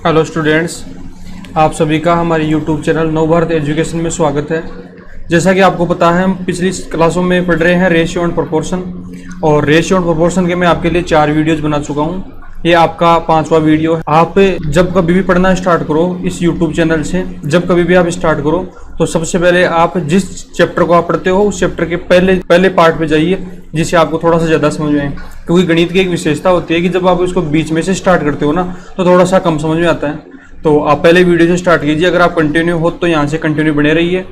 Hello students, आप सभी का हमारे यूट्यूब चैनल नवभारत एजुकेशन में स्वागत है। जैसा कि आपको पता है, हम पिछली क्लासों में पढ़ रहे हैं रेशियो एंड प्रोपोर्शन, और रेशियो एंड प्रोपोर्शन के मैं आपके लिए 4 वीडियोज बना चुका हूं। ये आपका 5वां वीडियो है। आप जब कभी भी पढ़ना स्टार्ट करो इस यूट्यूब चैनल से, जब कभी भी आप स्टार्ट करो तो सबसे पहले आप जिस चैप्टर को आप पढ़ते हो उस चैप्टर के पहले पार्ट पे जाइए, जिससे आपको थोड़ा सा ज़्यादा समझ में आए। क्योंकि गणित की एक विशेषता होती है कि जब आप इसको बीच में से स्टार्ट करते हो ना तो थोड़ा सा कम समझ में आता है। तो आप पहले वीडियो से स्टार्ट कीजिए। अगर आप कंटिन्यू हो तो यहाँ से कंटिन्यू बने रहिए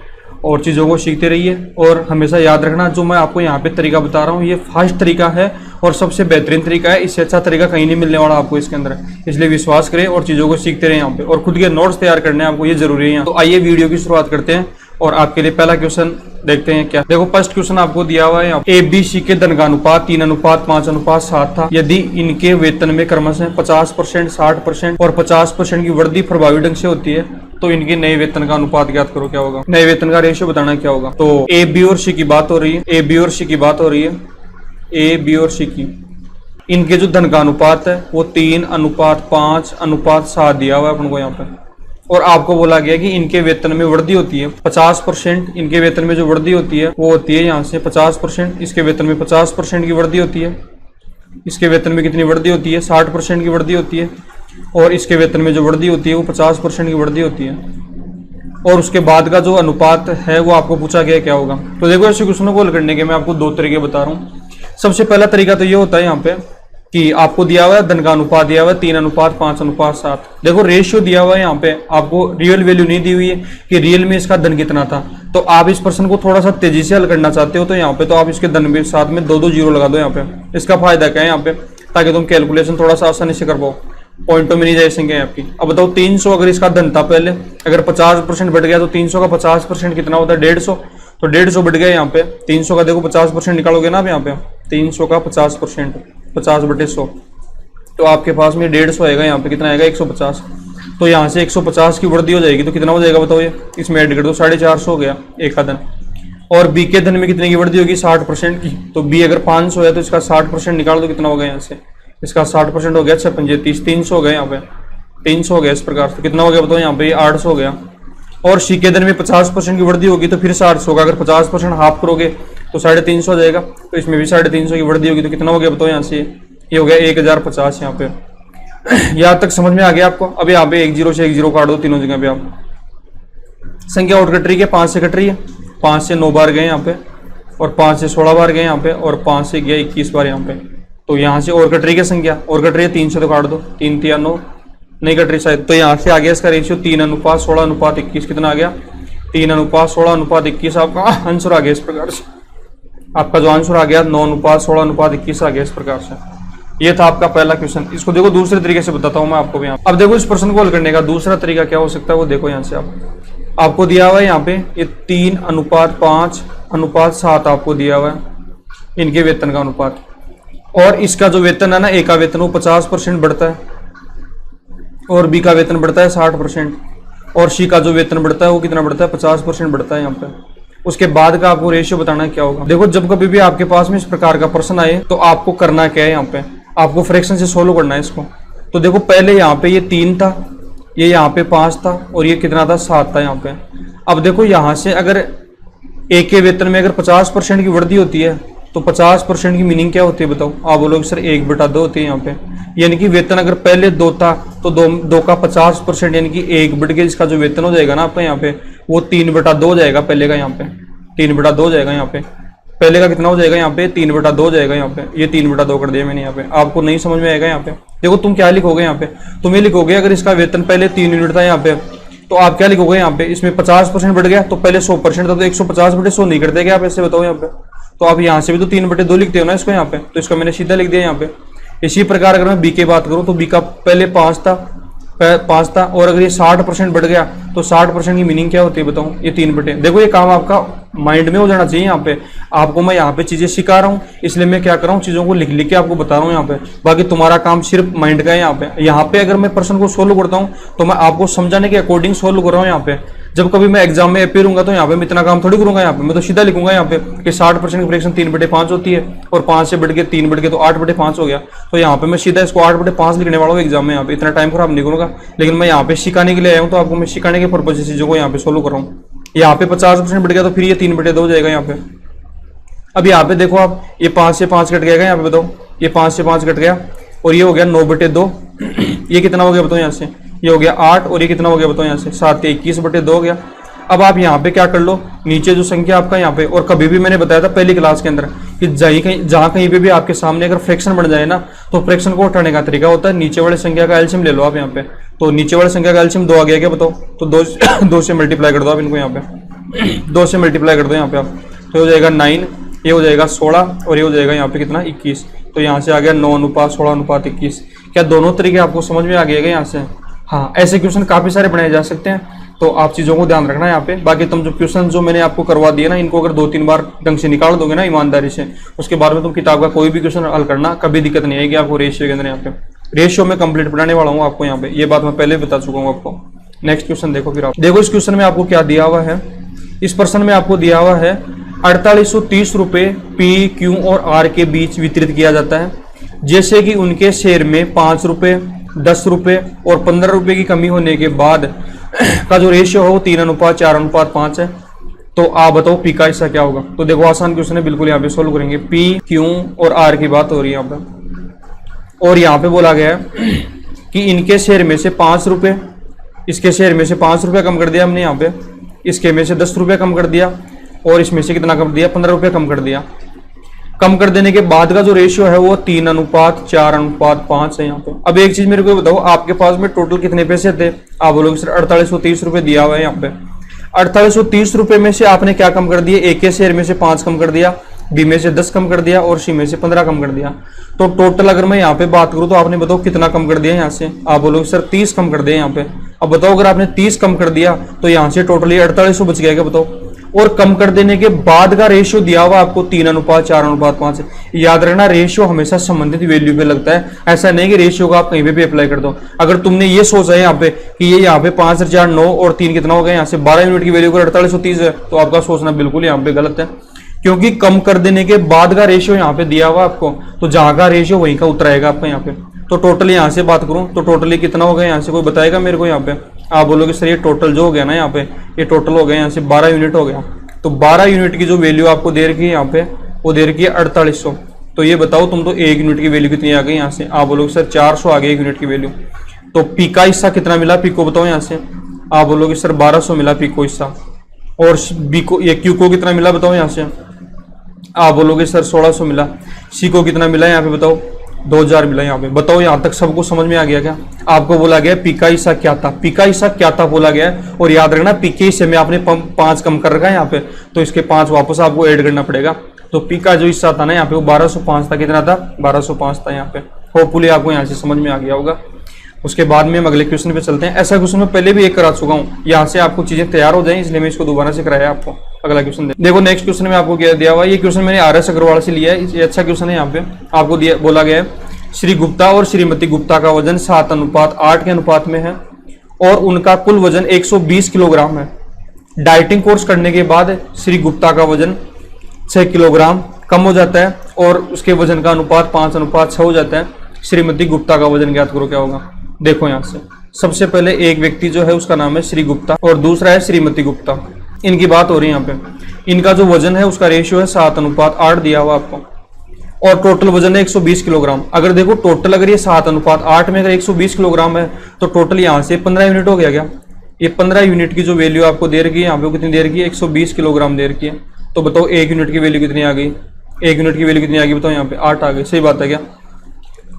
और चीज़ों को सीखते रहिए। और हमेशा याद रखना, जो मैं आपको यहाँ पे तरीका बता रहा हूँ ये फास्ट तरीका है और सबसे बेहतरीन तरीका है। इससे अच्छा तरीका कहीं नहीं मिलने वाला आपको इसके अंदर, इसलिए विश्वास करें और चीज़ों को सीखते रहे यहाँ पे। और खुद के नोट्स तैयार करने हैं आपको, ये जरूरी है। तो आइए वीडियो की शुरुआत करते हैं और आपके लिए पहला क्वेश्चन देखते हैं। क्या देखो, फर्स्ट क्वेश्चन आपको दिया हुआ है, ABC के धन का अनुपात 3:5:7 था। यदि इनके वेतन में क्रमशः 50%, 60% और 50% की वृद्धि प्रभावी ढंग से होती है तो इनके नए वेतन का अनुपात ज्ञात करो। क्या होगा? नए वेतन का रेशियो बताना क्या होगा। तो A, B और C की बात हो रही है। A, B और C की बात हो रही है। A, B और C की इनके जो धन का अनुपात है वो 3:5:7 दिया हुआ है अपन को यहाँ पे। और आपको बोला गया कि इनके वेतन में वृद्धि होती है 50%। इनके वेतन में जो वृद्धि होती है वो होती है यहाँ से 50%। इसके वेतन में 50% की वृद्धि होती है। इसके वेतन में कितनी वृद्धि होती है? 60% की वृद्धि होती है। और इसके वेतन में जो वृद्धि होती है वो 50% की वृद्धि होती है। और उसके बाद का जो अनुपात है वो आपको पूछा गया क्या होगा। तो देखो, ऐसे क्वेश्चनों को हल करने के मैं आपको 2 तरीके बता रहा हूँ। सबसे पहला तरीका तो ये होता है यहाँ पे कि आपको दिया हुआ है धन का अनुपात, दिया हुआ है 3:5:7। देखो, रेशियो दिया हुआ है यहाँ पे, आपको रियल वैल्यू नहीं दी हुई है कि रियल में इसका धन कितना था। तो आप इस प्रश्न को थोड़ा सा तेजी से हल करना चाहते हो तो यहाँ पे तो आप इसके धन के साथ में 2-2 जीरो लगा दो यहाँ पे। इसका फायदा क्या है यहाँ पे, ताकि तुम कैलकुलेशन थोड़ा सा आसानी से कर पाओ, पॉइंटों में नहीं जाए संख्या आपकी। अब बताओ, 300 अगर इसका धन था पहले, अगर 50% बढ़ गया तो 300 का 50% कितना होता है? 150। तो 150 बढ़ गया यहाँ पे। 300 का देखो 50% निकालोगे ना आप यहाँ पे, 300 का 50%, 50/100, तो आपके पास में 150 आएगा। यहाँ पे कितना आएगा? 150। तो यहाँ से 150 की वृद्धि हो जाएगी तो कितना हो जाएगा बताओ? ये इसमें ऐड कर दो, 450 हो गया एक का धन। और बी के धन में कितने की वृद्धि होगी? 60% की। तो बी अगर 500 है तो इसका 60% निकाल दो, कितना होगा यहाँ से? इसका 60% हो गया 6×5 = 300 हो गया यहाँ पे, 300 हो गया इस प्रकार से। कितना हो गया बताओ? यहाँ पे 800 हो गया। और सी के धन में 50% की वृद्धि होगी तो फिर 800 होगा। अगर 50% हाफ करोगे तो 350 हो जाएगा। तो इसमें भी 350 की वृद्धि होगी तो कितना हो गया बताओ? यहाँ से ये हो गया 1050 यहाँ पे। यहाँ तक समझ में आ गया आपको? अब यहाँ पे 1 0 से 1 0 काट दो तीनों जगह पे। आप संख्या और कट रही है, 5 से कट रही है। 5 से 9 बार गए यहाँ पे, और 5 से 16 बार गए यहाँ पे, और 5 से गया 21 बार यहाँ पे। तो यहाँ से और कट रही है संख्या, और कट रही है 3 से तो काट दो, 3 3 9 नहीं कट रही शायद। तो यहाँ से आ गया इसका रेशियो 3:16:21। कितना आ गया? 3:16:21। आपका आंसर आ गया इस प्रकार से। आपका जो आंसर आ गया 9:16:21 आ गया इस प्रकार से। ये था आपका पहला क्वेश्चन। इसको देखो दूसरे तरीके से बताता हूँ मैं आपको भी। अब देखो, इस प्रश्न को हल करने का दूसरा तरीका क्या हो सकता है वो देखो। यहाँ से आपको दिया हुआ है यहाँ पे ये 3:5:7 आपको दिया हुआ है इनके वेतन का अनुपात। और इसका जो वेतन है ना, ए का वेतन वो 50% बढ़ता है, और बी का वेतन बढ़ता है 60%, और सी का जो वेतन बढ़ता है वो कितना बढ़ता है? 50% बढ़ता है यहाँ पे। उसके बाद का आपको रेशियो बताना क्या होगा। देखो, जब कभी भी आपके पास में इस प्रकार का प्रश्न आए तो आपको करना क्या है, यहाँ पे आपको फ्रैक्शन से सोल्व करना है इसको। तो देखो, पहले यहाँ पे ये 3 था, ये यहाँ पे 5 था, और ये कितना था? 7 था यहाँ पे। अब देखो, यहाँ से अगर एक के वेतन में अगर 50% की वृद्धि होती है तो 50% की मीनिंग क्या होती है बताओ? आप बोलोगे सर 1/2 होती है यहाँ पे। यानी कि वेतन अगर पहले 2 था तो 2 का 50% यानी कि 1 बढ़ के इसका जो वेतन हो जाएगा ना आपका यहाँ पे वो 3/2 हो जाएगा। पहले का यहाँ पे 3/2 हो जाएगा। यहाँ पे पहले का कितना हो जाएगा? यहाँ पे 3/2 हो जाएगा। यहाँ पे ये 3/2 कर दिया मैंने यहाँ पे। आपको नहीं समझ में आएगा यहाँ पे। देखो, तुम क्या लिखोगे यहाँ पे? तुम ये लिखोगे, अगर इसका वेतन पहले 3 यूनिट था यहाँ पे तो आप क्या लिखोगे यहाँ पे? इसमें 50% बढ़ गया तो पहले 100% था तो 150/100 नहीं कर देगा आप, ऐसे बताओ यहाँ पे। तो आप यहाँ से भी तो 3/2 लिखते हो ना इसको यहाँ पे, तो इसका मैंने सीधा लिख दिया यहाँ पे। इसी प्रकार अगर मैं बी की बात करूँ तो बी का पहले 5 था, और अगर ये 60% बढ़ गया तो 60% की मीनिंग क्या होती है बताऊं? ये 3/। देखो, ये काम आपका माइंड में हो जाना चाहिए। यहाँ पे आपको मैं यहाँ पे चीजें सिखा रहा हूँ, इसलिए मैं क्या कर रहा हूँ, चीजों को लिख लिख के आपको बता रहा हूँ यहाँ पे। बाकी तुम्हारा काम सिर्फ माइंड का है यहाँ पे। यहाँ पे अगर मैं प्रश्न को सोल्व करता हूँ तो मैं आपको समझाने के अकॉर्डिंग सोल्व कर रहा हूँ यहाँ पे। जब कभी मैं एग्जाम में अपेयर हूंगा तो यहाँ पे मैं इतना काम थोड़ी करूंगा, यहाँ पे मैं तो सीधा लिखूंगा यहाँ पे कि 60% की फ्रैक्शन 3/5 होती है और 5 से बढ़ के 3 बढ़ के तो 8/5 हो गया। तो यहाँ पे मैं सीधा इसको 8/5 लिखने वाला हूँ एग्जाम में, यहाँ पे इतना टाइम खराब नहीं करूंगा। लेकिन मैं यहाँ पे सिखाने के लिए आया हूँ, तो आपको मैं सिखाने के पर्पज से चीजों को यहाँ पे सोल्व कर रहा हूँ। यहाँ पे 50% बढ़ गया तो फिर ये 3/2 हो जाएगा यहाँ पे। अब यहाँ पे देखो आप, ये 5 से 5 कट गया, यहाँ पे बताओ, ये 5 से 5 कट गया और ये हो गया 9/2। ये कितना हो गया बताओ यहाँ से, ये हो गया 8 और ये कितना हो गया बताओ यहाँ से 7 21/2 हो गया। अब आप यहाँ पे क्या कर लो, नीचे जो संख्या आपका यहाँ पे, और कभी भी मैंने बताया था पहली क्लास के अंदर कि जहाँ कहीं पे भी आपके सामने अगर फ्रैक्शन बन जाए ना, तो फ्रैक्शन को उठाने का तरीका होता है नीचे वाले संख्या का एलसीएम ले लो आप यहाँ पे। तो नीचे वाले संख्या का एलसीएम 2 आ गया क्या बताओ, तो 2 से मल्टीप्लाई कर दो आप इनको यहाँ पे 2 से मल्टीप्लाई कर दो यहाँ पे आप, तो हो जाएगा 9, ये हो जाएगा 16 और ये हो जाएगा यहाँ पे कितना 21। तो यहाँ से आ गया 9:16:21। क्या दोनों तरीके आपको समझ में आ गए यहाँ से? हाँ, ऐसे क्वेश्चन काफी सारे बनाए जा सकते हैं, तो आप चीजों को ध्यान रखना है यहाँ पे। बाकी तुम जो क्वेश्चन जो मैंने आपको करवा दिया ना, इनको अगर 2-3 बार ढंग से निकाल दोगे ना ईमानदारी से, उसके बाद में तुम किताब का कोई भी क्वेश्चन हल करना, कभी दिक्कत नहीं आएगी आपको रेशियो के अंदर। यहाँ पे रेशियो में कंप्लीट पढ़ाने वाला हूँ आपको यहाँ पे, ये बात मैं पहले बता चुका हूँ आपको। नेक्स्ट क्वेश्चन देखो फिर आप देखो, इस क्वेश्चन में आपको क्या दिया हुआ है। इस प्रश्न में आपको दिया हुआ है 4830 रुपए पी, क्यू और आर के बीच वितरित किया जाता है, जैसे कि उनके शेयर में 5 रुपए, 10 रुपए और 15 रुपए की कमी होने के बाद का जो रेशियो हो 3:4:5 है। तो आप बताओ पी का हिस्सा क्या होगा। तो देखो आसान क्वेश्चन है, बिल्कुल यहाँ पे सोल्व करेंगे। पी, क्यू और आर की बात हो रही है यहाँ पे, और यहाँ पे बोला गया है कि इनके शेयर में से 5 रुपए, इसके शेयर में से 5 रुपए कम कर दिया हमने यहाँ पे, इसके में से 10 रुपए कम कर दिया और इसमें से कितना कम दिया 15 रुपए कम कर दिया। कम कर देने के बाद का जो रेशियो है वो 3:4:5 है यहाँ पे। अब एक चीज मेरे को बताओ, आपके पास में टोटल कितने पैसे थे? आप बोलोगे सर 4830 रुपए दिया हुआ है यहाँ पे। 4830 रुपए में से आपने क्या कम कर दिया? ए के शेयर में से 5 कम कर दिया, बी में से 10 कम कर दिया और सी में से 15 कम कर दिया। तो टोटल अगर मैं यहाँ पे बात करूँ तो आपने बताओ कितना कम कर दिया यहाँ से? आप बोलोगे सर 30 कम कर दिया यहाँ पे। अब बताओ अगर आपने 30 कम कर दिया तो यहाँ से टोटली 4800 बच गया क्या बताओ? और कम कर देने के बाद का रेशियो दिया हुआ आपको 3:4:5 है। याद रखना, रेशियो हमेशा संबंधित वैल्यू पे लगता है, ऐसा नहीं कि रेशियो को आप कहीं पे भी अप्लाई कर दो। अगर तुमने ये सोचा है यहाँ पे कि ये यहाँ पे 5 4 9 और 3 कितना हो गया, यहाँ से 12 यूनिट की वैल्यू को 4830 है, तो आपका सोचना बिल्कुल यहाँ पे गलत है, क्योंकि कम कर देने के बाद का रेशियो यहाँ पे दिया हुआ आपको, तो जहां का रेशियो वहीं का उतराएगा आपका यहाँ पे। तो टोटल यहाँ से बात करूं तो टोटली कितना हो गया यहाँ से, कोई बताएगा मेरे को यहाँ पे? आप बोलोगे सर ये टोटल जो हो गया ना यहाँ पे, ये टोटल हो गया यहाँ से 12 यूनिट हो गया। तो 12 यूनिट की जो वैल्यू आपको दे रखी है यहाँ पे, वो दे रखी है 4800। तो ये बताओ तुम तो 1 यूनिट की वैल्यू कितनी आ गई यहाँ से? आप बोलोगे सर 400 आ गई 1 यूनिट की वैल्यू। तो पी का हिस्सा कितना मिला पी को बताओ यहाँ से? आप बोलोगे सर 1200 मिला पी को हिस्सा। और बी को, ये क्यू को कितना मिला बताओ यहाँ से? आप बोलोगे सर 1600 मिला। सी को कितना मिला यहाँ पे बताओ? 2000 मिला यहाँ पे। बताओ यहाँ तक सबको समझ में आ गया क्या? आपको बोला गया पी का हिस्सा क्या था, पी का हिस्सा क्या था बोला गया है। और याद रखना पी के हिस्से में आपने 5 कम कर रखा है यहाँ पे, तो इसके 5 वापस आपको ऐड करना पड़ेगा। तो पी का जो हिस्सा था ना यहाँ पे वो 1205 था। कितना था? 1205 था यहाँ पे। होपफुली आपको यहाँ से समझ में आ गया होगा। उसके बाद में हम अगले क्वेश्चन पे चलते हैं। ऐसा क्वेश्चन मैं पहले भी एक करा चुका हूँ, यहाँ से आपको चीजें तैयार हो जाए इसलिए मैं इसको दोबारा से कराया आपको। अगला क्वेश्चन देखो, नेक्स्ट क्वेश्चन में आपको क्या दिया हुआ है। ये क्वेश्चन मैंने RS अग्रवाल से लिया है, ये अच्छा क्वेश्चन है। यहाँ पे आपको दिया बोला गया है श्री गुप्ता और श्रीमती गुप्ता का वजन 7:8 के अनुपात में है और उनका कुल वजन 120 किलोग्राम है। डाइटिंग कोर्स करने के बाद श्री गुप्ता का वजन 6 किलोग्राम कम हो जाता है और उसके वजन का अनुपात 5:6 हो जाता है। श्रीमती गुप्ता का वजन ज्ञात करो क्या होगा। देखो यहाँ से सबसे पहले एक व्यक्ति जो है उसका नाम है श्री गुप्ता और दूसरा है श्रीमती गुप्ता। इनकी बात हो रही है यहाँ पे। इनका जो वजन है उसका रेशियो है 7:8 दिया हुआ आपको और टोटल वजन है 120 किलोग्राम। अगर देखो टोटल अगर ये 7:8 में अगर 120 किलोग्राम है तो टोटल यहाँ से 15 यूनिट हो गया क्या? ये 15 यूनिट की जो वैल्यू आपको दे रखी है यहाँ पे कितनी दे रखी है? 120 किलोग्राम दे रखी है। तो बताओ 1 यूनिट की वैल्यू कितनी आ गई? 1 यूनिट की वैल्यू कितनी आ गई बताओ यहाँ पे? 8 आ गई। सही बात है क्या?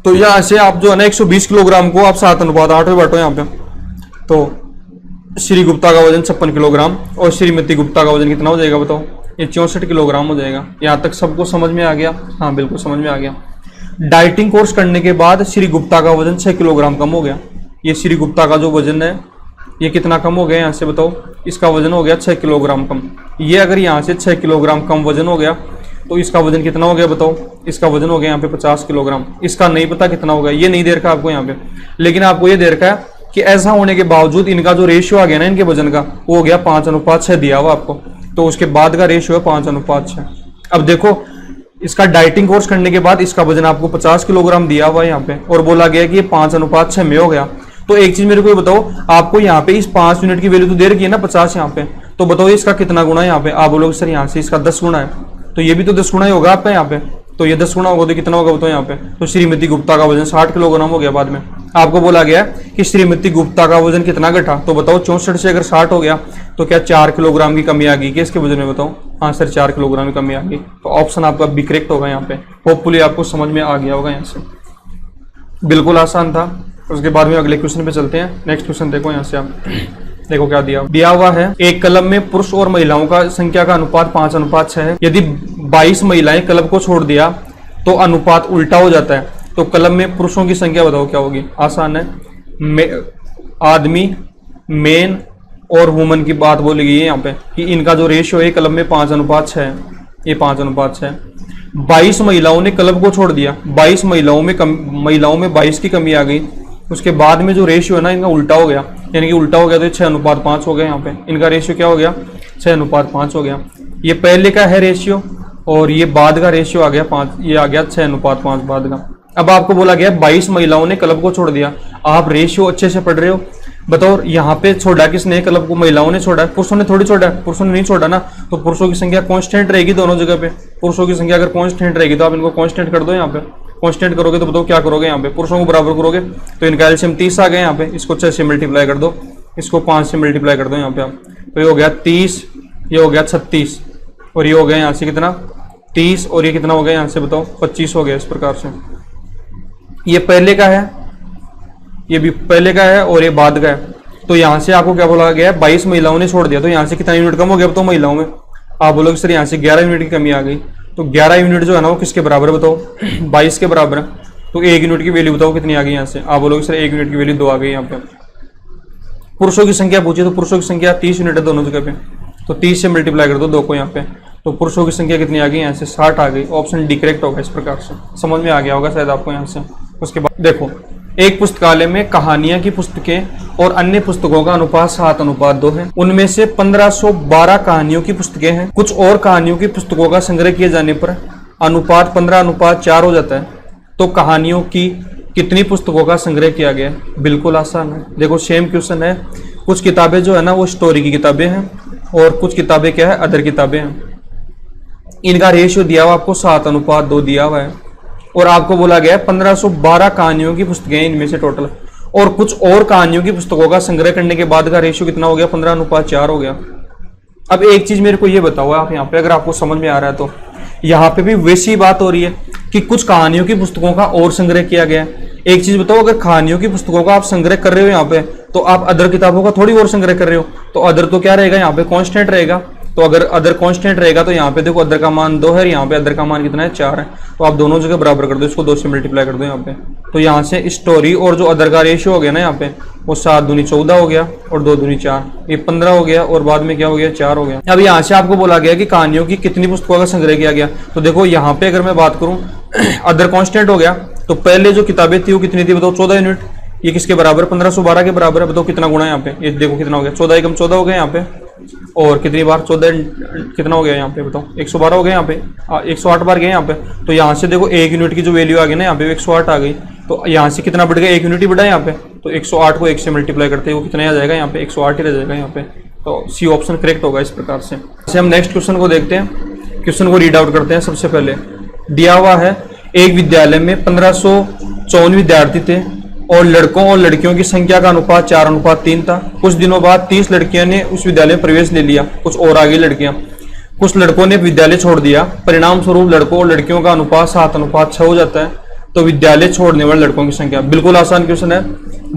तो यहाँ से आप जो है ना 120 किलोग्राम को आप 7:8 में बांटो यहाँ पे। तो श्री गुप्ता का वजन 56 किलोग्राम और श्रीमती गुप्ता का वजन कितना हो जाएगा बताओ? ये 64 किलोग्राम हो जाएगा। यहाँ तक सबको समझ में आ गया? हाँ बिल्कुल समझ में आ गया। डाइटिंग कोर्स करने के बाद श्री गुप्ता का वजन 6 किलोग्राम कम हो गया। ये श्री गुप्ता का जो वजन है ये कितना कम हो गया यहाँ से बताओ? इसका वजन हो गया 6 किलोग्राम कम। ये अगर यहाँ से 6 किलोग्राम कम वजन हो गया तो इसका वजन कितना हो गया बताओ? इसका वजन हो गया यहाँ पे 50 किलोग्राम। इसका नहीं पता कितना होगा, ये नहीं दे रखा आपको यहाँ पे, लेकिन आपको ये दे रखा है कि ऐसा होने के बावजूद इनका जो रेशियो आ गया ना इनके वजन का, वो हो गया 5:6 दिया हुआ आपको। तो उसके बाद का रेशियो है 5:6। अब देखो इसका डाइटिंग कोर्स करने के बाद इसका वजन आपको 50 किलोग्राम दिया हुआ है यहाँ पे, और बोला गया कि ये 5:6 में हो गया। तो एक चीज मेरे को ये बताओ, आपको यहाँ पे इस 5 यूनिट की वैल्यू तो दे रखी है ना 50 यहाँ पे, तो बताओ इसका कितना गुना है यहाँ पे। आप बोलोगे सर यहाँ से इसका 10 गुना है, तो ये भी तो 10 गुना ही होगा आपका यहाँ पे। तो ये 10 गुना होगा तो कितना होगा बताओ यहाँ पे। तो श्रीमती गुप्ता का वजन 60 किलोग्राम हो गया। बाद में आपको बोला गया कि श्रीमती गुप्ता का वजन कितना घटा, तो बताओ 64 से अगर 60 हो गया तो क्या 4 किलोग्राम की कमी आ गई कि इसके वजन में, बताओ। हाँ सर 4 किलोग्राम की कमी आ गई। तो ऑप्शन आपका बी करेक्ट होगा यहाँ पे। होपफुली आपको समझ में आ गया होगा यहाँ से, बिल्कुल आसान था। उसके बाद में अगले क्वेश्चन पे चलते हैं। नेक्स्ट क्वेश्चन देखो यहाँ से, आप देखो क्या दिया हुआ है। एक क्लब में पुरुष और महिलाओं का संख्या का अनुपात 5:6 है। यदि 22 महिलाएं क्लब को छोड़ दिया तो अनुपात उल्टा हो जाता है। तो क्लब में पुरुषों की संख्या बताओ क्या होगी। आसान है, आदमी, मेन और वुमन की बात बोली गई है यहाँ पे कि इनका जो रेशियो है क्लब में 5:6 है। ये 5:6। 22 महिलाओं ने क्लब को छोड़ दिया, 22 महिलाओं में 22 की कमी आ गई। उसके बाद में जो रेशियो है ना इनका उल्टा हो गया, यानी कि उल्टा हो गया तो 6:5 हो गया। यहाँ पे इनका रेशियो क्या हो गया, 6:5 हो गया। ये पहले का है रेशियो और ये बाद का रेशियो आ गया 5, ये आ गया 6:5 बाद का। अब आपको बोला गया 22 महिलाओं ने क्लब को छोड़ दिया। आप रेशियो अच्छे से पढ़ रहे हो, बताओ यहाँ पे छोड़ा किसने क्लब को, महिलाओं ने छोड़ा है, पुरुषों ने थोड़ी छोड़ा है। पुरुषों ने नहीं छोड़ा ना, तो पुरुषों की संख्या कांस्टेंट रहेगी दोनों जगह पे। पुरुषों की संख्या अगर कांस्टेंट रहेगी तो आप इनको कांस्टेंट कर दो यहाँ पे। कांस्टेंट करोगे तो बताओ क्या करोगे यहाँ पे, पुरुषों को बराबर करोगे तो इनका एलसीएम 30 आ गया यहाँ पे। इसको 6 से मल्टीप्लाई कर दो, इसको 5 से मल्टीप्लाई कर दो यहाँ पे आप। तो ये हो गया 30, ये हो गया 36, और ये हो गया यहाँ से कितना 30, और ये कितना हो गया यहाँ से बताओ 25 हो गया। इस प्रकार से ये पहले का है, ये भी पहले का है और ये बाद का है। तो यहाँ से आपको क्या बोला गया है, 22 महिलाओं ने छोड़ दिया, तो यहाँ से कितना यूनिट कम हो गया तो महिलाओं में। आप बोलोगे सर यहाँ से 11 यूनिट की कमी आ गई। तो 11 यूनिट जो है ना वो किसके बराबर बताओ, 22 के बराबर है। तो 1 यूनिट की वैल्यू बताओ कितनी आ गई यहाँ से। आप बोलोगे सर 1 यूनिट की वैल्यू 2 आ गई यहाँ पे। पुरुषों की संख्या पूछिए तो पुरुषों की संख्या 30 यूनिट है दोनों जगह पे, तो 30 से मल्टीप्लाई कर दो 2 को यहाँ पे। तो पुरुषों की संख्या कितनी आ गई यहाँ से 60 आ गई। ऑप्शन डी करेक्ट होगा। इस प्रकार से समझ में आ गया होगा शायद आपको यहाँ से। उसके बाद देखो, एक पुस्तकालय में कहानियां की पुस्तकें और अन्य पुस्तकों का अनुपात 7:2 है। उनमें से 1512 कहानियों की पुस्तकें हैं। कुछ और कहानियों की पुस्तकों का संग्रह किए जाने पर अनुपात 15:4 हो जाता है। तो कहानियों की कितनी पुस्तकों का संग्रह किया गया है। बिल्कुल आसान है। देखो सेम क्वेश्चन है। कुछ किताबें जो है ना वो स्टोरी की किताबें हैं और कुछ किताबें क्या है, अदर किताबें हैं। इनका रेशियो दिया हुआ आपको 7:2 दिया हुआ है, और आपको बोला गया है 1512 कहानियों की पुस्तकें इनमें से टोटल, और कुछ और कहानियों की पुस्तकों का संग्रह करने के बाद का रेशियो कितना हो गया, 15:4 हो गया। अब एक चीज मेरे को ये बताओ आप यहाँ पे, अगर आपको समझ में आ रहा है तो यहाँ पे भी वैसी बात हो रही है कि कुछ कहानियों की पुस्तकों का और संग्रह किया गया है। एक चीज बताओ, अगर कहानियों की पुस्तकों का आप संग्रह कर रहे हो यहाँ पे, तो आप अदर किताबों का थोड़ी और संग्रह कर रहे हो, तो अदर तो क्या रहेगा यहाँ पे, कांस्टेंट रहेगा। तो अगर अदर कांस्टेंट रहेगा तो यहाँ पे देखो अदर का मान 2 है, यहाँ पे अदर का मान कितना है 4 है। तो आप दोनों जगह बराबर कर दो, इसको 2 से मल्टीप्लाई कर दो यहाँ पे। तो यहाँ से स्टोरी और जो अदर का रेशियो हो गया ना यहाँ पे, वो 7 दूनी 14 हो गया और 2 दूनी 4, ये 15 हो गया, और बाद में क्या हो गया 4 हो गया। अब यहाँ से आपको बोला गया कि कहानियों की कितनी पुस्तकों का संग्रह किया गया। तो देखो यहाँ पे अगर मैं बात करूँ अदर कांस्टेंट हो गया, तो पहले जो किताबें थी वो कितनी थी बताओ, 14 यूनिट। ये किसके बराबर, 1512 के बराबर है। बताओ कितना गुना है यहाँ पे, ये देखो कितना हो गया, 14 एकम 14 हो गया यहाँ पे, और कितनी बार 14 कितना हो गया यहाँ पे बताओ, 112 हो गया यहाँ पे, 108 बार गए यहाँ पे। तो यहाँ से देखो 1 यूनिट की जो वैल्यू आ गई ना यहाँ पे 108 आ गई। तो यहाँ से कितना बढ़ गया, 1 यूनिट ही बढ़ा यहाँ पे। तो 108 को 1 से मल्टीप्लाई करते हैं वो कितना आ जाएगा यहाँ पे, 108 ही रह जाएगा यहाँ पे। तो सी ऑप्शन करेक्ट होगा इस प्रकार से। हम नेक्स्ट क्वेश्चन को देखते हैं, क्वेश्चन को रीड आउट करते हैं। सबसे पहले दिया हुआ है, एक विद्यालय में 1554 विद्यार्थी थे और लड़कों और लड़कियों की संख्या का अनुपात 4:3 था। कुछ दिनों बाद 30 लड़कियों ने उस विद्यालय में प्रवेश ले लिया, कुछ और आगे लड़कियां। कुछ लड़कों ने विद्यालय छोड़ दिया, परिणाम स्वरूप लड़कों और लड़कियों का अनुपात 7:6 हो जाता है। तो विद्यालय छोड़ने वाले लड़कों की संख्या, बिल्कुल आसान क्वेश्चन है।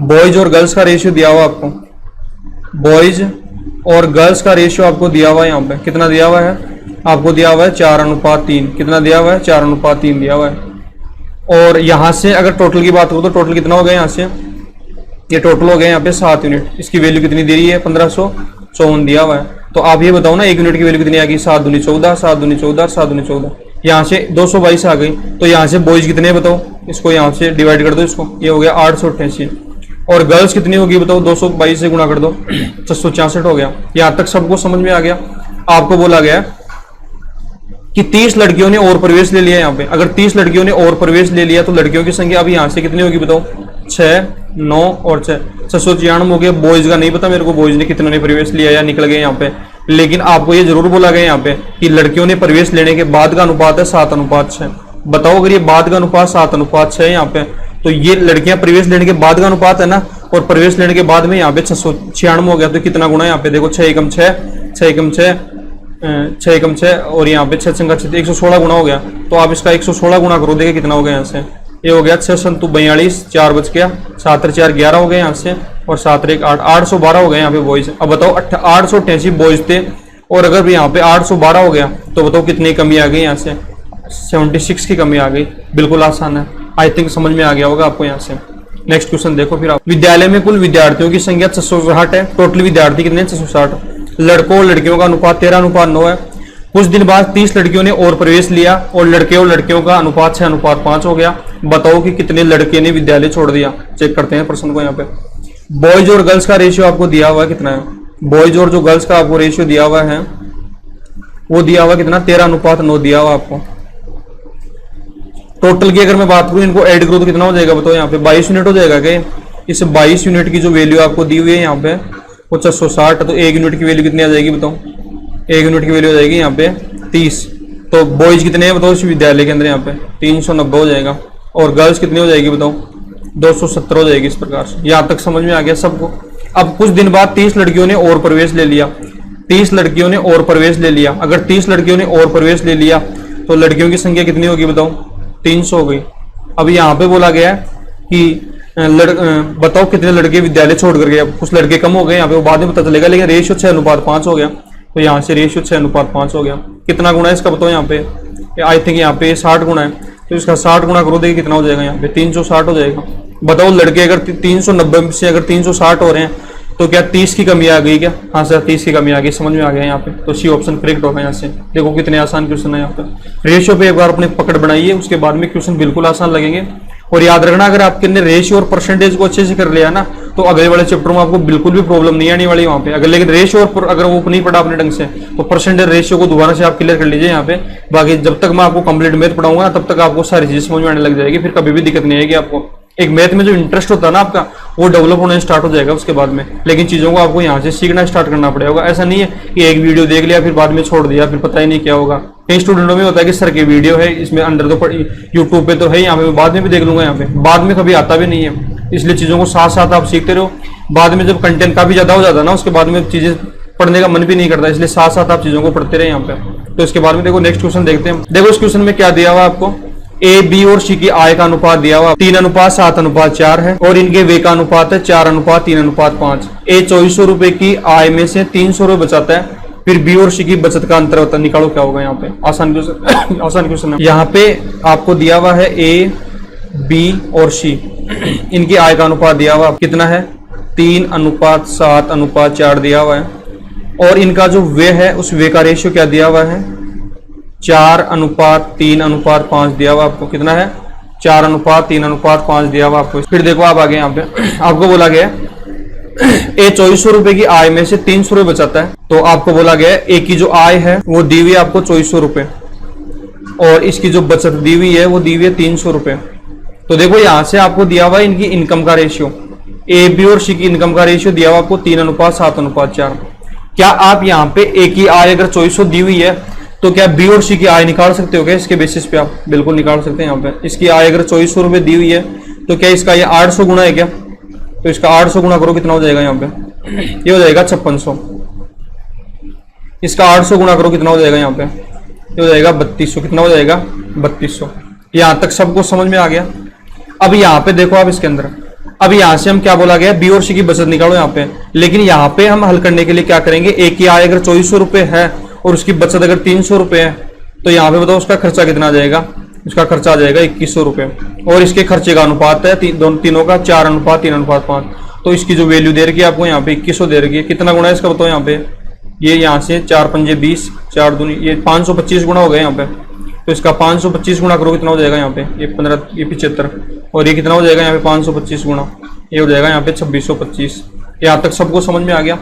बॉयज और गर्ल्स का रेशियो दिया हुआ आपको, बॉयज और गर्ल्स का रेशियो आपको दिया हुआ है। यहाँ पे कितना दिया हुआ है आपको, दिया हुआ है 4:3। कितना दिया हुआ है, 4:3 दिया हुआ है। और यहाँ से अगर टोटल की बात करूँ तो टोटल कितना हो गया, यहाँ से ये टोटल हो गया यहाँ पे 7 यूनिट। इसकी वैल्यू कितनी दे रही है, 1554 दिया हुआ है। तो आप ये बताओ ना 1 यूनिट की वैल्यू कितनी आ गई, 7 दूनी 14, 7 दूनी 14, 7 दूनी 14, यहाँ से 222 आ गई। तो यहाँ से बॉयज कितने बताओ, इसको यहाँ से डिवाइड कर दो, इसको ये हो गया 888, और गर्ल्स कितनी होगी बताओ, 222 से गुणा कर दो, 666 हो गया। यहां तक सबको समझ में आ गया। आपको बोला गया कि 30 लड़कियों ने और प्रवेश ले लिया। यहाँ पे अगर 30 लड़कियों ने और प्रवेश ले लिया तो लड़कियों की संख्या अभी यहाँ से कितनी होगी बताओ, 6, 9 और 6, 696 हो गया। बॉयज का नहीं पता मेरे को, बॉयज ने कितने ने प्रवेश लिया या निकल गए यहाँ पे, लेकिन आपको ये जरूर बोला गया यहाँ पे कि लड़कियों ने प्रवेश लेने के बाद का अनुपात है 7:6। बताओ अगर ये बाद का अनुपात 7:6 है यहाँ पे, तो ये लड़कियां प्रवेश लेने के बाद का अनुपात है ना, और प्रवेश लेने के बाद में यहाँ पे 696 हो गया। तो कितना गुना है यहाँ पे देखो, 6 एकम 6, 6 एकम 6, 6 एकम 6 और यहाँ पे 6 संगा 6, 116 गुना हो गया। तो आप इसका 116 गुना करो, देखिए कितना हो गया यहाँ से। ये हो गया 6 संतु 42, 4 बच गया, 7 4 11 हो गए यहाँ से, और 7 1 8, 812 हो गए यहाँ पे बॉयज। अब बताओ 888 बॉयज थे, और अगर यहाँ पे 812 हो गया तो बताओ कितनी कमी आ गई यहाँ से, 76 की कमी आ गई। बिल्कुल आसान है, आई थिंक समझ में आ गया होगा आपको यहाँ से। नेक्स्ट क्वेश्चन देखो फिर आप। विद्यालय में कुल विद्यार्थियों की संख्या 660 है। टोटल विद्यार्थी कितने, 660। लड़कों और लड़कियों का अनुपात 13:9 है। कुछ दिन बाद 30 लड़कियों ने और प्रवेश लिया और लड़के और लड़कियों का अनुपात 6:5 हो गया। बताओ कि कितने लड़के ने विद्यालय छोड़ दिया। चेक करते हैं प्रश्न को यहाँ पे। बॉयज और गर्ल्स का रेशियो आपको दिया हुआ है कितना है, बॉयज और जो गर्ल्स का आपको रेशियो दिया हुआ है वो दिया हुआ कितना, 13:9 दिया हुआ आपको। टोटल की अगर मैं बात करूं, इनको ऐड करूं तो कितना हो जाएगा बताओ, यहाँ पे 22 यूनिट हो जाएगा क्या। इस 22 यूनिट की जो वैल्यू आपको दी हुई है यहाँ पे वो 660, तो 1 यूनिट की वैल्यू कितनी आ जाएगी बताओ, 1 यूनिट की वैल्यू हो जाएगी यहाँ पे 30। तो बॉयज कितने हैं बताओ इस विद्यालय के अंदर, यहाँ पे 390 हो जाएगा, और गर्ल्स कितनी हो जाएगी बताओ, 270 हो जाएगी। इस प्रकार से यहाँ तक समझ में आ गया सबको। अब कुछ दिन बाद 30 लड़कियों ने और प्रवेश ले लिया, 30 लड़कियों ने और प्रवेश ले लिया। अगर 30 लड़कियों ने और प्रवेश ले लिया तो लड़कियों की संख्या कितनी होगी बताओ, 300 हो गई। अब यहाँ पे बोला गया कि बताओ कितने लड़के विद्यालय छोड़ कर गए। कुछ लड़के कम हो गए यहाँ पे, वो बाद में पता चलेगा, लेकिन रेशियो 6:5 हो गया। तो यहाँ से रेशियो 6:5 हो गया। कितना गुना है इसका बताओ, यहाँ पे आई थिंक यहाँ पे 60 गुना है, तो इसका 60 गुना करो, देखिए कितना हो जाएगा, यहाँ पे 360 हो जाएगा। बताओ लड़के अगर 390 से अगर 360 हो रहे हैं तो क्या 30 की कमी आ गई क्या, हाँ सर 30 की कमी आ गई, समझ में आ गया यहाँ पे। तो सी ऑप्शन करेक्ट होगा यहाँ से। देखो कितने आसान क्वेश्चन है यहाँ पे। रेशियो पे एक बार अपने पकड़ बनाइए, उसके बाद में क्वेश्चन बिल्कुल आसान लगेंगे। और याद रखना, अगर आपके अंदर रेशियो और परसेंटेज को अच्छे से कर लिया ना तो अगले वाले चैप्टर में आपको बिल्कुल भी प्रॉब्लम नहीं आने वाली वहाँ पे। अगर लेकिन रेशियो और अगर वो नहीं पढ़ा अपने ढंग से तो परसेंटेज रेशियो को दोबारा से आप क्लियर कर लीजिए यहाँ पे। बाकी जब तक मैं आपको कंप्लीट मैथ पढ़ाऊंगा तब तक आपको सारी चीजें समझ में आने लग जाएगी, फिर कभी भी दिक्कत नहीं आएगी आपको। एक मैथ में जो इंटरेस्ट होता है ना आपका, वो डेवलप होने स्टार्ट हो जाएगा उसके बाद में। लेकिन चीजों को आपको यहाँ से सीखना स्टार्ट करना पड़ेगा। ऐसा नहीं है कि एक वीडियो देख लिया फिर बाद में छोड़ दिया, फिर पता ही नहीं क्या होगा। कई स्टूडेंटों में होता है कि सर की वीडियो है, इसमें अंडर तो यूट्यूब पे तो है, यहाँ पे बाद में भी देख लूंगा, यहाँ पे बाद में कभी आता भी नहीं है। इसलिए चीजों को साथ साथ आप सीखते रहो। बाद में जब कंटेंट काफी ज्यादा हो जाता है ना, उसके बाद में चीजें पढ़ने का मन भी नहीं करता, इसलिए साथ साथ आप चीजों को पढ़ते रहे यहाँ पे। तो इसके बाद में देखो नेक्स्ट क्वेश्चन देखते हैं। देखो इस क्वेश्चन में क्या दिया हुआ आपको, ए बी और सी की आय का अनुपात दिया हुआ 3:7:4 है, और इनके व्यय का अनुपात है 4:3:5। ए 2400 रुपए की आय में से 300 रुपए बचाता है, फिर बी और सी की बचत का अंतर होता है, निकालो क्या होगा। यहाँ पे आसान क्वेश्चन आसान क्वेश्चन है। यहाँ पे आपको दिया हुआ है ए बी और सी, इनकी आय का अनुपात दिया हुआ कितना है, 3:7:4 दिया हुआ है, और इनका जो व्यय है उस व्यय का रेशियो क्या दिया हुआ है, 4:3:5 दिया हुआ आपको। कितना है, 4:3:5 दिया हुआ आपको। फिर देखो आप आगे यहाँ पे आपको बोला गया ए 2400 रुपए की आय में से 300 रुपए बचाता है, तो आपको बोला गया ए की जो आय है वो दी हुई है आपको 2400 रुपए, और इसकी जो बचत दी हुई है वो दी हुई है 300 रुपए। तो देखो यहाँ से आपको दिया हुआ है इनकी इनकम का रेशियो, ए बी और सी की इनकम का रेशियो दिया हुआ आपको 3:7:4। क्या आप यहाँ पे ए की आय अगर 2400 दी हुई है तो क्या बी और सी की आय निकाल सकते हो क्या, इसके बेसिस पे आप बिल्कुल निकाल सकते हैं। यहाँ पे इसकी आय अगर 2400 रुपए दी हुई है तो क्या इसका ये 800 गुना है क्या, तो इसका 800 गुना करो, कितना हो जाएगा यहाँ पे, ये हो जाएगा 5600। इसका 800 गुना करो, कितना हो जाएगा यहाँ पे, ये हो जाएगा 3200। कितना हो जाएगा, 3200। यहाँ तक सबको समझ में आ गया। अब यहाँ पे देखो आप इसके अंदर, अब यहाँ से हम क्या बोला गया, बी और सी की बचत निकालो यहाँ पे। लेकिन यहाँ पे हम हल करने के लिए क्या करेंगे, ए की आय अगर 2400 रुपए है और उसकी बचत अगर 300 रुपए है, तो यहाँ पे बताओ उसका खर्चा कितना आ जाएगा, इसका खर्चा आ जाएगा 2100 रुपए, और इसके खर्चे का अनुपात है तीनों का 4:3:5। तो इसकी जो वैल्यू दे रखी है आपको यहाँ पे 2100 दे रखी है। कितना गुना है इसका बताओ यहाँ पे, ये यहाँ से 4 पंजे 20, 4 दूनी ये 525 गुना हो गया यहाँ पे। तो इसका 525 गुना करो, कितना हो जाएगा यहाँ पे, ये 15, ये 75, और ये कितना हो जाएगा यहाँ पे 525 गुना, ये हो जाएगा यहाँ पे 2625। यहाँ तक सबको समझ में आ गया।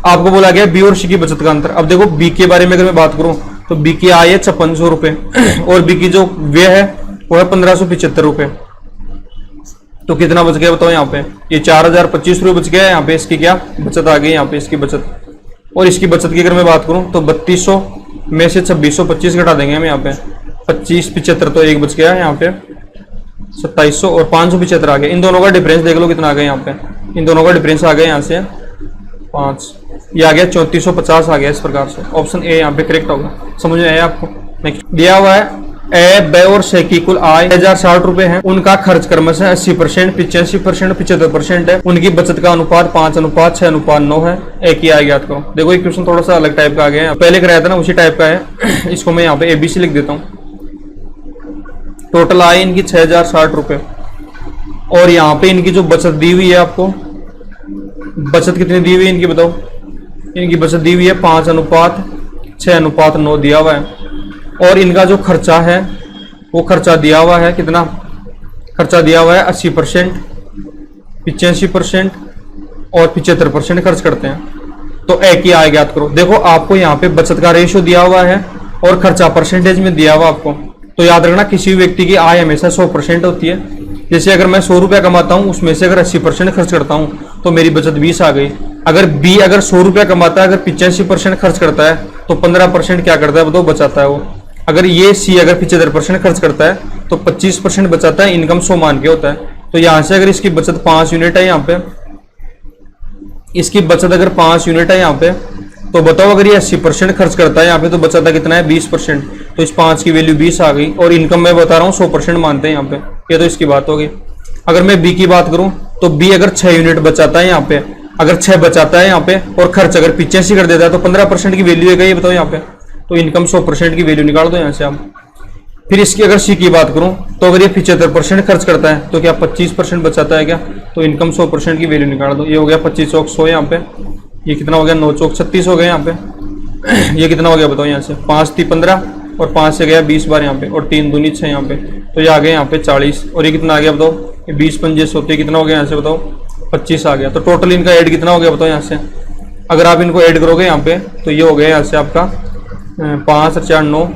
आपको बोला गया बी और सी की बचत का अंतर। अब देखो बी के बारे में अगर मैं बात करूं तो बी की आय है 5600 रुपए और बी की जो व्यय है वो है 1575 रुपए। तो कितना बच गया बताओ यहाँ पे, ये 4025 रुपये बच गया। यहाँ पे इसकी क्या बचत आ गई, यहाँ पे इसकी बचत। और इसकी बचत की अगर मैं बात करूं तो 3200 में से 2625 घटा देंगे हम यहाँ पे, 2575 तो एक बच गया यहाँ पे, 2700 और 575 आ गया। इन दोनों का डिफरेंस देख लो कितना आ गया यहाँ पे, इन दोनों का डिफरेंस आ गया यहाँ से 5, ये आ गया 3450 आ गया। इस प्रकार से ऑप्शन ए यहाँ पे करेक्ट होगा। समझ में आया आपको। नेक्स्ट दिया हुआ है ए, ब और स की कुल आय 1060 रुपए है, उनका खर्च क्रमशः 80%, 85%, 75% है। उनकी बचत का अनुपात 5:6:9 है। एक ही आय ज्ञात करो। देखो ये क्वेश्चन थोड़ा सा अलग टाइप का आ गया है, पहले कराया था ना उसी टाइप का है। इसको मैं यहाँ पे एबीसी लिख देता हूँ। टोटल आय इनकी 6060 रुपए और यहाँ पे इनकी जो बचत दी हुई है, आपको बचत कितनी दी हुई है इनकी बताओ। इनकी बचत दी हुई है 5:6:9 दिया हुआ है। और इनका जो खर्चा है वो खर्चा दिया हुआ है कितना, खर्चा दिया हुआ है 80%, 85% और 75% खर्च करते हैं। तो एक ही आय ज्ञात करो। देखो आपको यहाँ पे बचत का रेशियो दिया हुआ है और खर्चा परसेंटेज में दिया हुआ आपको। तो याद रखना किसी भी व्यक्ति की आय हमेशा 100% होती है। जैसे अगर मैं 100 रुपया कमाता हूँ उसमें से अगर 80% खर्च करता हूँ तो मेरी बचत 20 आ गई। अगर बी अगर 100 रुपया कमाता है, अगर 85% खर्च करता है तो 15% क्या करता है बताओ, बचाता है वो। अगर ये सी अगर 75% खर्च करता है तो 25% बचाता है। इनकम 100 मान के होता है। तो यहाँ से अगर इसकी बचत 5 यूनिट है यहाँ पे, इसकी बचत अगर 5 यूनिट है यहाँ पे, तो बताओ अगर ये 80% खर्च करता है यहाँ पे तो बचाता कितना है 20%। तो इस 5 की वैल्यू 20 आ गई। और इनकम मैं बता रहा हूँ 100% मानते हैं यहाँ पे। ये तो इसकी बात होगी। अगर मैं बी की बात करूँ तो बी अगर 6 यूनिट बचाता है यहाँ पे, अगर 6 बचाता है यहाँ पे और खर्च अगर 85 कर देता है तो 15% की वैल्यू है ये बताओ यहाँ पे। तो इनकम 100% की वैल्यू निकाल दो यहाँ से आप। फिर इसकी अगर सी की बात करूं तो अगर ये 75% खर्च करता है तो क्या 25% बचाता है क्या, तो इनकम 100% की वैल्यू निकाल दो। ये हो गया 25 चौक 100 यहाँ पे, ये कितना हो गया 9 चौक 36 हो गया यहाँ पे। ये कितना हो गया बताओ यहाँ से, 5 थी 15 और 5 से गया 20 बार यहाँ पे और 3 दूनी 6 यहाँ पे। तो ये आ गया यहाँ पे 40 और ये कितना आ गया बताओ, ये 20 पंजे 100 कितना हो गया यहाँ से बताओ 25 आ गया। तो टोटल इनका ऐड कितना हो गया बताओ यहाँ से। अगर आप इनको ऐड करोगे यहाँ पे तो ये हो गया यहाँ से आपका 5 और 4 9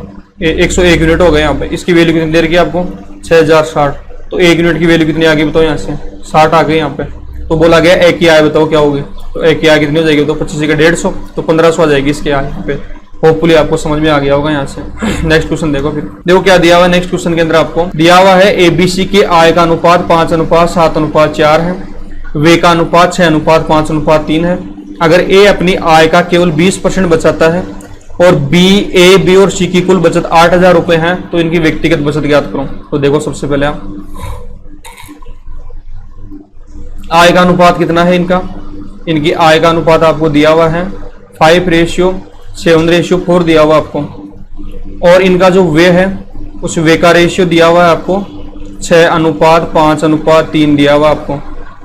101 यूनिट हो गए यहाँ पे। इसकी वैल्यू कितनी दे रखी है आपको 6060। तो 1 यूनिट की वैल्यू कितनी आ गई बताओ यहाँ से 60 आ गई यहाँ पे। तो बोला गया एक ही आय बताओ क्या होगी, तो एक ही आय कितनी हो जाएगी तो 25 का 150 तो 1500 आ जाएगी इसके आय यहाँ पे। होपफुली आपको समझ में आ गया होगा यहाँ से। नेक्स्ट क्वेश्चन देखो। फिर देखो क्या दिया हुआ है नेक्स्ट क्वेश्चन के अंदर। आपको दिया हुआ है एबीसी के आय का अनुपात 5:7:4 है, वे का अनुपात 6:5:3 है। अगर ए अपनी आय का केवल 20% बचाता है और ए बी और सी की कुल बचत 8000 रुपए है तो इनकी व्यक्तिगत बचत ज्ञात करो। तो देखो सबसे पहले आप आय का अनुपात कितना है इनका, इनकी आय का अनुपात आपको दिया हुआ है 5:7:4 दिया हुआ आपको। और इनका जो व्यय है उस व्यय का रेशियो दिया हुआ है आपको 6:5:3 दिया हुआ आपको।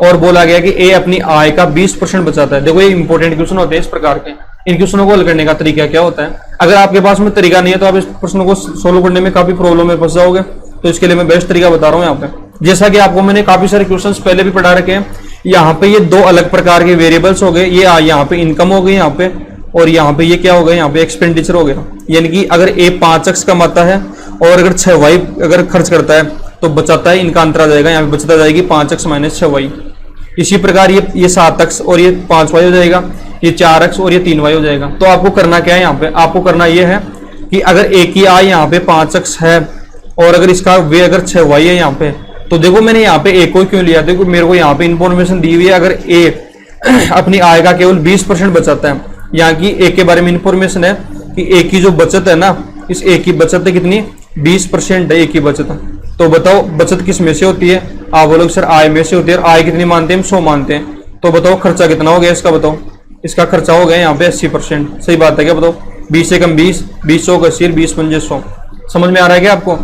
और बोला गया कि ए अपनी आय का 20% बचाता है। देखो ये इंपॉर्टेंट क्वेश्चन होते हैं इस प्रकार के। इन क्वेश्चनों को हल करने का तरीका क्या होता है, अगर आपके पास में तरीका नहीं है तो आप इस प्रश्न को सोल्व करने में काफी प्रॉब्लम में फंस जाओगे। तो इसके लिए मैं बेस्ट तरीका बता रहा हूँ यहाँ पे। जैसा कि आपको मैंने काफी सारे क्वेश्चंस पहले भी पढ़ा रखे हैं। यहाँ पे ये 2 अलग प्रकार के वेरिएबल्स हो गए। ये यहाँ पे इनकम हो गई यहाँ पे, और यहाँ पे ये क्या हो गया यहाँ पे एक्सपेंडिचर हो गया। यानी कि अगर ए 5x कमाता है और अगर 6y अगर खर्च करता है तो बचाता है, इनका अंतर आ जाएगा यहाँ पे बचत आ जाएगी 5x - 6y। इसी प्रकार ये 7x और ये 5y हो जाएगा, ये 4x और ये 3y हो जाएगा। तो आपको करना क्या है यहाँ पे, आपको करना ये है कि अगर ए की आय यहाँ पे 5x है और अगर इसका वे अगर 6y है यहाँ पे, तो देखो मैंने यहाँ पे ए को क्यों लिया, देखो मेरे को यहाँ पे इंफॉर्मेशन दी हुई है अगर ए अपनी आय का केवल 20% बचाता है। यहाँ की ए के बारे में इंफॉर्मेशन है कि ए की जो बचत है ना, इस ए की बचत है कितनी 20% है ए की बचत। तो बताओ बचत किस में से होती है, आप बोलोगे सर आय में से होती है। आय कितनी मानते हैं हम 100 मानते हैं। तो बताओ खर्चा कितना हो गया इसका, बताओ इसका खर्चा हो गया यहाँ पे 80%। सही बात है क्या बताओ, 20 से कम 20, 20 चौक 80, 20 पंजे 100। समझ में आ रहा है क्या आपको।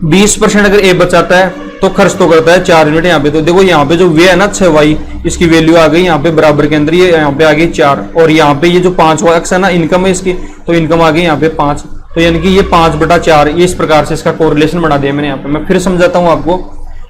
20% अगर ए बचाता है तो खर्च तो करता है 4 यूनिट यहाँ पे। तो देखो यहाँ पे जो वे है ना 6y, इसकी वैल्यू आ गई यहाँ पे बराबर के अंदर, ये यहाँ पे आ गई 4। और यहाँ पे ये जो 5x है ना इनकम है इसकी, तो इनकम आ गई यहाँ पे 5। तो यानी कि ये 5/4, ये इस प्रकार से इसका कोरिलेशन बना दिया मैंने यहाँ पे। मैं फिर समझाता हूँ आपको।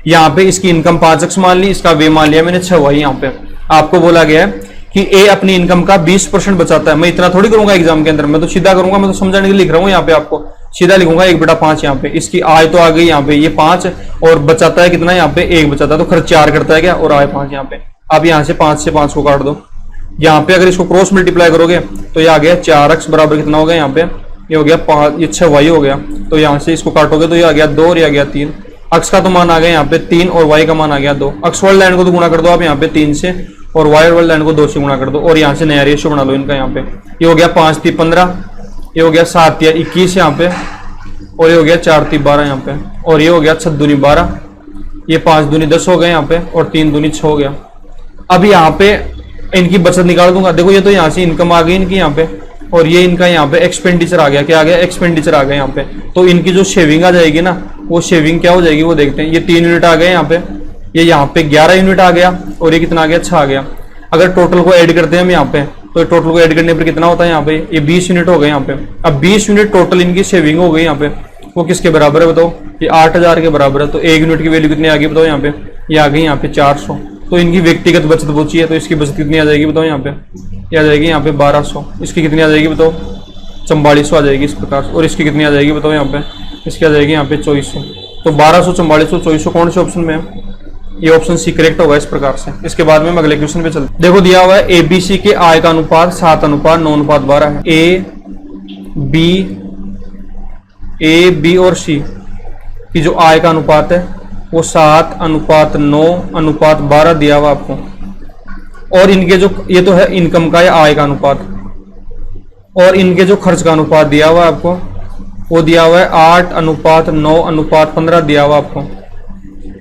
यहाँ पे इसकी इनकम 5x मान ली, इसका वे मान लिया मैंने 6y। यहाँ पे आपको बोला गया है कि ए अपनी इनकम का 20% बचाता है। मैं इतना थोड़ी करूंगा एग्जाम के अंदर, मैं तो सीधा करूंगा, मैं तो समझाने के लिए लिख रहा हूँ। यहाँ पे आपको सीधा लिखूंगा 1/5। यहाँ पे इसकी आय तो आ गई, यहाँ पे ये 5 और बचाता है कितना, यहाँ पे 1 बचाता है, तो खर्च 4 करता है क्या, और आय 5। यहाँ पे आप यहाँ से 5 से 5 को काट दो। यहाँ पे अगर इसको क्रॉस मल्टीप्लाई करोगे तो ये आ गया 4x बराबर कितना हो गया, यहाँ पे ये हो गया 5, ये 6y हो गया। तो यहाँ से इसको काटोगे तो ये आ गया 2 और ये आ गया 3। x का तो मान आ गया यहाँ पे 3 और y का मान आ गया 2। x वाली लाइन को तो गुणा कर दो आप यहाँ पे 3 से, और y वाली लाइन को 2 से गुणा कर दो, और यहाँ से नया रेशियो बना लो इनका। यहाँ पे ये हो गया 5 3 15, ये हो गया 7 या 21 यहाँ पे, और ये हो गया 4 3 12 यहाँ पे, और ये हो गया 6 दूनी 12, ये 5 दूनी 10 हो गए यहाँ पे, और 3 दूनी 6 हो गया। अब यहाँ पे इनकी बचत निकाल दूंगा। देखो ये तो यहाँ से इनकम आ गई इनकी यहाँ पे, और ये इनका यहाँ पे एक्सपेंडिचर आ गया। क्या आ गया, एक्सपेंडिचर आ गया यहाँ पे। तो इनकी जो शेविंग आ जाएगी ना, वो शेविंग क्या हो जाएगी वो देखते हैं। ये 3 यूनिट आ गए यहाँ पे, ये यहाँ पे 11 यूनिट आ गया, और ये कितना आ गया, 6 आ गया। अगर टोटल को ऐड करते हैं हम यहाँ पे, तो टोटल को ऐड करने पर कितना होता है यहाँ पे, ये 20 यूनिट हो गए यहाँ पे। अब 20 यूनिट टोटल इनकी शेविंग हो गई यहाँ पे, वो किसके बराबर है बताओ, ये 8000 के बराबर है। तो 1 यूनिट की वैल्यू कितनी आ गई बताओ, यहाँ पे ये आ गई यहाँ पे 400। तो इनकी व्यक्तिगत बचत बची है, तो इसकी बचत कितनी आ जाएगी बताओ, यहाँ पे ये आ जाएगी यहाँ पे 1200। इसकी कितनी आ जाएगी बताओ, 4400 आ जाएगी इस प्रकार से। और इसकी कितनी आ जाएगी बताओ, यहाँ पे इसकी आ जाएगी यहाँ पे 2400। तो 1200 4400 2400 कौन से ऑप्शन में है, ये ऑप्शन सी करेक्ट होगा इस प्रकार से। इसके बाद में हम अगले क्वेश्चन पे चलते। देखो दिया हुआ है एबीसी के आय का अनुपात 7:9:12 है। ए बी और सी की जो आय का अनुपात है वो 7:9:12 दिया हुआ आपको। और इनके जो ये तो है इनकम का या आय का अनुपात, और इनके जो खर्च का अनुपात दिया हुआ है आपको वो दिया हुआ है 8:9:15 दिया हुआ आपको।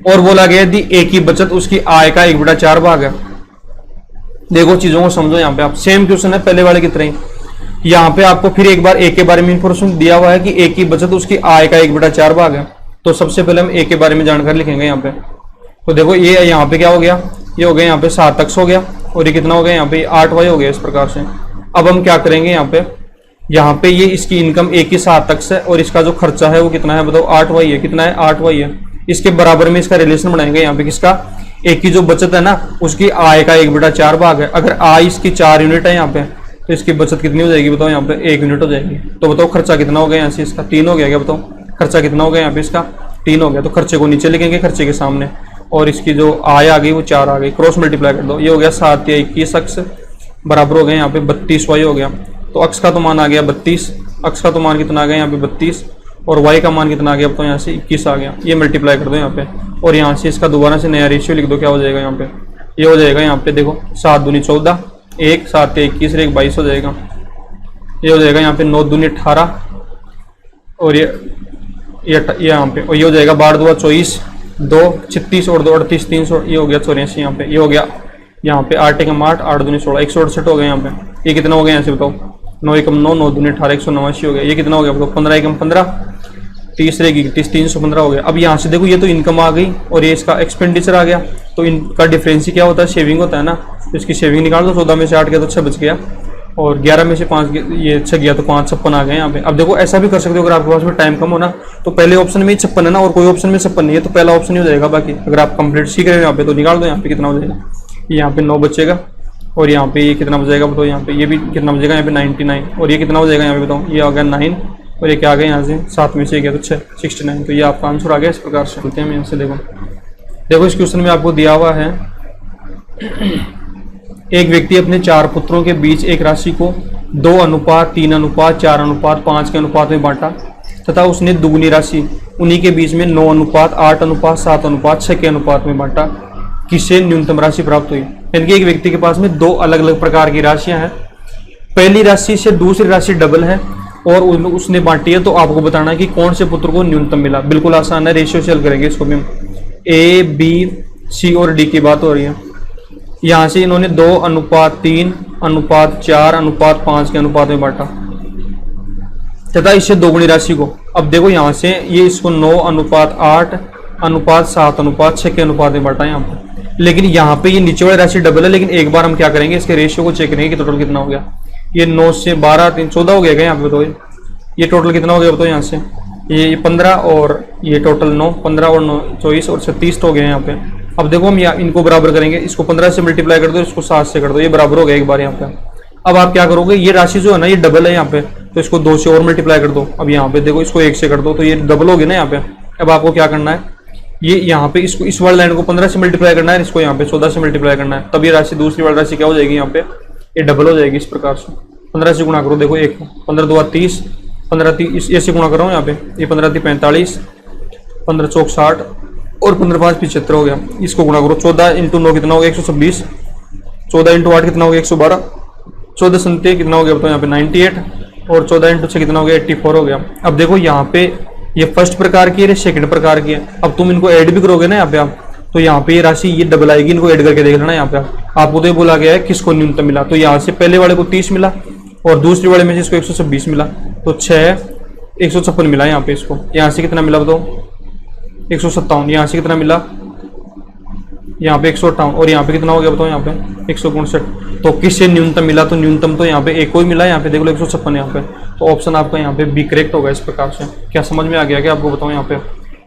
और बोला गया यदि ए की बचत उसकी आय का 1/4 भाग है। देखो चीजों को समझो, यहाँ पे आप सेम क्वेश्चन है पहले वाले की तरह ही। यहाँ पे आपको फिर एक बार ए के बारे में इंफॉर्मेशन दिया हुआ है कि ए की बचत उसकी आय का 1/4 भाग है। तो सबसे पहले हम ए के बारे में जानकारी लिखेंगे यहाँ पे। तो देखो ये यहाँ पे क्या हो गया, ये हो गया यहाँ पे 7x हो गया, और ये कितना हो गया यहाँ पे 8y हो गया इस प्रकार से। अब हम क्या करेंगे यहाँ पे ये इसकी इनकम ए की 7x है, और इसका जो खर्चा है वो कितना है बताओ, 8y है। कितना है, 8y है। इसके बराबर में इसका रिलेशन बनाएंगे यहाँ पे किसका, ए की जो बचत है ना उसकी आय का 1/4 भाग है। अगर आय इसकी 4 यूनिट है यहाँ पे, तो इसकी बचत कितनी हो जाएगी बताओ, यहाँ पे 1 यूनिट हो जाएगी। तो बताओ खर्चा कितना हो गया यहाँ से, इसका 3 हो गया क्या बताओ, खर्चा कितना हो गया यहाँ पे इसका 3 हो गया। तो खर्चे को नीचे लिखेंगे खर्चे के सामने, और इसकी जो आय आ गई वो 4 आ गई। क्रॉस मल्टीप्लाई कर दो, ये हो गया 7 या 21x बराबर हो गया यहाँ पे 32y हो गया। तो x का तो मान आ गया 32, x का तो मान कितना आ गया यहाँ पे 32, और y का मान कितना आ गया, तो यहाँ से 21 आ गया। ये मल्टीप्लाई कर दो यहाँ पे, और यहाँ से इसका दोबारा से नया रेशियो लिख दो। क्या हो जाएगा यहाँ पे, ये हो जाएगा यहाँ पे देखो 7 दूनी 14, 1 7 21 1 22 हो जाएगा। ये हो जाएगा यहाँ पे 9 दूनी 18, और ये यहाँ पे, और ये हो जाएगा 12 2 24 2 36 और 2 38 300, ये हो गया 84 यहाँ पे। ये हो गया यहाँ पे 8 एकम 8 8 दूनी 16 168 हो गया यहाँ पे। ये कितना हो गया यहाँ से बताओ, 9 एकम 9 9 दूनी 18 189 हो गया। ये कितना हो गया बताओ, 15 एकम 15 30 रहेगी 30 315 हो गया। अब यहाँ से देखो ये तो इनकम आ गई, और ये इसका एक्सपेंडिचर आ गया। तो इनका डिफरेंस ही क्या होता है, शेविंग होता है ना। तो इसकी शेविंग निकाल दो, 14 में से 8 गया तो 6 बच गया, और 11 में से 5 ये 6 गया तो 5 56 आ गए यहाँ पे। अब देखो ऐसा भी कर सकते हो, अगर आपके पास में टाइम कम हो ना, तो पहले ऑप्शन में 56 है ना, और कोई ऑप्शन में 56 नहीं है, तो पहला ऑप्शन ही हो जाएगा। बाकी अगर आप कंप्लीट सीख रहे हो यहाँ पे, तो निकाल दो यहाँ पे कितना हो जाएगा। यहाँ पे 9 बचेगा, और यहाँ पे ये कितना बचेगा बताओ, यहाँ पे ये भी कितना बचेगा, यहाँ पे 99, और ये कितना हो जाएगा यहाँ पे बताओ, ये आ गया 9, और ये क्या आ गया यहाँ से 7 में से गया तो 69। तो ये आपका आंसर आ गया इस प्रकार से। चलते हैं यहाँ से, देखो इस क्वेश्चन में आपको दिया हुआ है एक व्यक्ति अपने 4 पुत्रों के बीच एक राशि को 2:3:4:5 के अनुपात में बांटा, तथा उसने दुगनी राशि उन्हीं के बीच में 9:8:7:6 के अनुपात में बांटा। किससे न्यूनतम राशि प्राप्त हुई। यानी कि एक व्यक्ति के पास में 2 अलग अलग प्रकार की राशियां हैं। पहली राशि से दूसरी राशि डबल है, और उसने बांटी है, तो आपको बताना है कि कौन से पुत्र को न्यूनतम मिला। बिल्कुल आसान है, रेशियो से हल करेंगे इसको भी हम। ए बी सी और डी की बात हो रही है। यहाँ से इन्होंने 2:3:4:5 के अनुपात में बांटा, तथा इससे दोगुनी राशि को। अब देखो यहाँ से ये इसको 9:8:7:6 के अनुपात में बांटा यहाँ पर। लेकिन यहाँ पे ये नीचे वाली राशि डबल है, लेकिन एक बार हम क्या करेंगे, इसके रेशियो को चेक करेंगे कि टोटल कितना हो गया। ये 9 से 12 3 14 हो गया यहाँ पे। बताओ ये टोटल कितना हो गया बताओ, यहाँ से ये 15 और ये टोटल 9, 15 और 9 24 और 36 हो गए हैं यहाँ पे। अब देखो हम यहाँ इनको बराबर करेंगे, इसको 15 से मल्टीप्लाई कर दो, इसको 7 से कर दो, ये बराबर हो गया एक बार यहाँ पे। अब आप क्या करोगे, ये राशि जो है ना ये डबल है यहाँ पे, तो इसको 2 से और मल्टीप्लाई कर दो। अब यहाँ पे देखो इसको 1 से कर दो, तो ये डबल हो गया ना यहाँ पे। अब आपको क्या करना है, ये यहाँ पे इसको इस वाली लाइन को 15 से मल्टीप्लाई करना है, इसको यहाँ पे 14 से मल्टीप्लाई करना है, तब ये राशि दूसरी वाली राशि क्या हो जाएगी यहाँ पे, ये डबल हो जाएगी इस प्रकार से। 15 से गुणा करो, देखो 1 15 2 30, 15 30 ऐसे गुणा कर रहा हूँ यहाँ पे, ये 15 3 45, 15 चौक 60 और 15 5 75 हो गया। इसको गुणा करो, 14 इंटू 9 कितना हो गया 126, 14 इंटू 8 कितना हो गया 112, 14 संते कितना हो गया तो यहाँ पे 98 और 14 इंटू 6 कितना हो गया 84 हो गया। अब देखो यहाँ पे ये फर्स्ट प्रकार की है, सेकंड प्रकार की है। अब तुम इनको ऐड भी करोगे ना यहाँ पे आप, तो यहाँ पे ये राशि ये डबल आएगी, इनको ऐड करके देख लेना यहाँ पे। आपको तो ये बोला गया है किसको न्यूनतम मिला, तो यहाँ से पहले वाले को 30 मिला और दूसरे वाले में से इसको 126 मिला, तो 6 156 मिला यहाँ पे इसको। यहाँ से कितना मिला बताओ 157, यहाँ से कितना मिला यहाँ पे 158 और यहाँ पे कितना हो गया बताओ यहाँ पे 159। तो किससे न्यूनतम मिला, तो न्यूनतम तो यहाँ पे एक को ही मिला, यहाँ पे देख लो 156 यहाँ पे। तो ऑप्शन आपका यहाँ पे बी करेक्ट होगा इस प्रकार से। क्या समझ में आ गया क्या आपको बताऊँ यहाँ पे।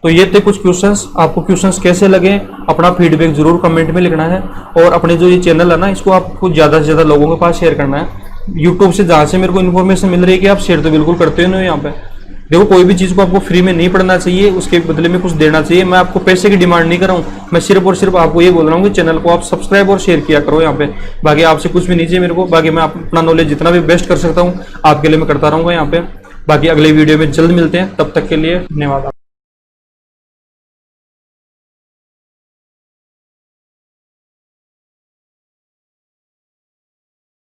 तो ये थे कुछ क्वेश्चंस। आपको क्वेश्चंस कैसे लगे अपना फीडबैक जरूर कमेंट में लिखना है, और अपने जो ये चैनल है ना इसको आपको ज़्यादा से ज़्यादा लोगों के पास शेयर करना है। यूट्यूब से जहाँ से मेरे को इन्फॉर्मेशन मिल रही है कि आप शेयर तो बिल्कुल करते हो यहाँ पे। देखो कोई भी चीज़ को आपको फ्री में नहीं पढ़ना चाहिए, उसके बदले में कुछ देना चाहिए। मैं आपको पैसे की डिमांड नहीं कर रहा हूँ, मैं सिर्फ और सिर्फ आपको ये बोल रहा हूँ कि चैनल को आप सब्सक्राइब और शेयर किया करो यहाँ पे। बाकी आपसे कुछ भी नहीं चाहिए मेरे को, बाकी मैं अपना नॉलेज जितना भी बेस्ट कर सकता हूँ आपके लिए मैं करता रहूँगा यहाँ पे। बाकी अगले वीडियो में जल्द मिलते हैं, तब तक के लिए धन्यवाद।